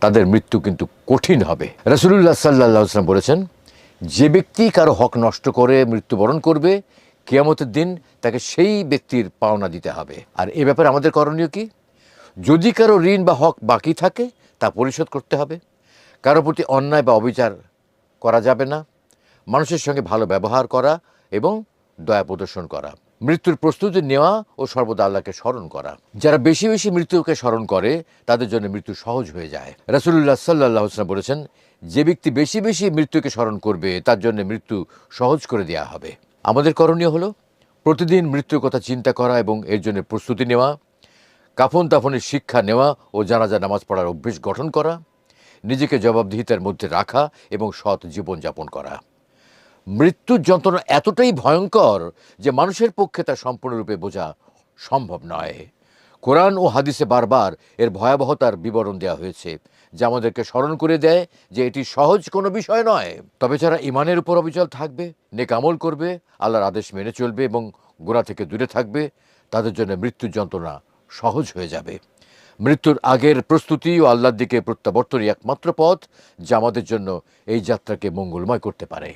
তাদের মৃত্যু কিন্তু কঠিন হবে। রাসূলুল্লাহ সাল্লাল্লাহু আলাইহি ওয়াসাল্লাম বলেছেন, যে ব্যক্তি কারো হক নষ্ট করে মৃত্যুবরণ করবে, কিয়ামতের দিন তাকে সেই ব্যক্তির পাওনা দিতে হবে। আর এ ব্যাপারে আমাদের করণীয় কি? যদি কারো ঋণ বা হক বাকি থাকে তা পরিশোধ করতে হবে। কারো প্রতি অন্যায় বা অবিচার করা যাবে না। মানুষের সঙ্গে ভালো ব্যবহার করা এবং দয়া প্রদর্শন করা। মৃত্যুর প্রস্তুতি নেওয়া ও সর্বদা আল্লাহকে স্মরণ করা। যারা বেশি বেশি মৃত্যুকে স্মরণ করে তাদের জন্য মৃত্যু সহজ হয়ে যায়। রাসূলুল্লাহ সাল্লাল্লাহু আলাইহি ওয়াসাল্লাম বলেছেন, যে ব্যক্তি বেশি বেশি মৃত্যুকে স্মরণ করবে তার জন্য মৃত্যু সহজ করে দেওয়া হবে। আমাদের করণীয় হলো প্রতিদিন মৃত্যুর কথা চিন্তা করা এবং এর জন্য প্রস্তুতি নেওয়া, কাফন দাফনের শিক্ষা নেওয়া ও জানাজা নামাজ পড়ার অভ্যেস গঠন করা, নিজেকে জবাবদিহিতার মধ্যে রাখা এবং সৎ জীবনযাপন করা। মৃত্যুর যন্ত্রণা এতটাই ভয়ঙ্কর যে মানুষের পক্ষে তা সম্পূর্ণরূপে বোঝা সম্ভব নয়। কোরআন ও হাদিসে বারবার এর ভয়াবহতার বিবরণ দেওয়া হয়েছে, যা আমাদেরকে স্মরণ করে দেয় যে এটি সহজ কোনো বিষয় নয়। তবে যারা ঈমানের উপর অবিচল থাকবে, নেক আমল করবে, আল্লাহর আদেশ মেনে চলবে এবং গোনাহ থেকে দূরে থাকবে, তাদের জন্য মৃত্যুর যন্ত্রণা সহজ হয়ে যাবে। মৃত্যুর আগের প্রস্তুতি ও আল্লাহর দিকে প্রত্যাবর্তনই একমাত্র পথ যা আমাদের জন্য এই যাত্রাকে মঙ্গলময় করতে পারে।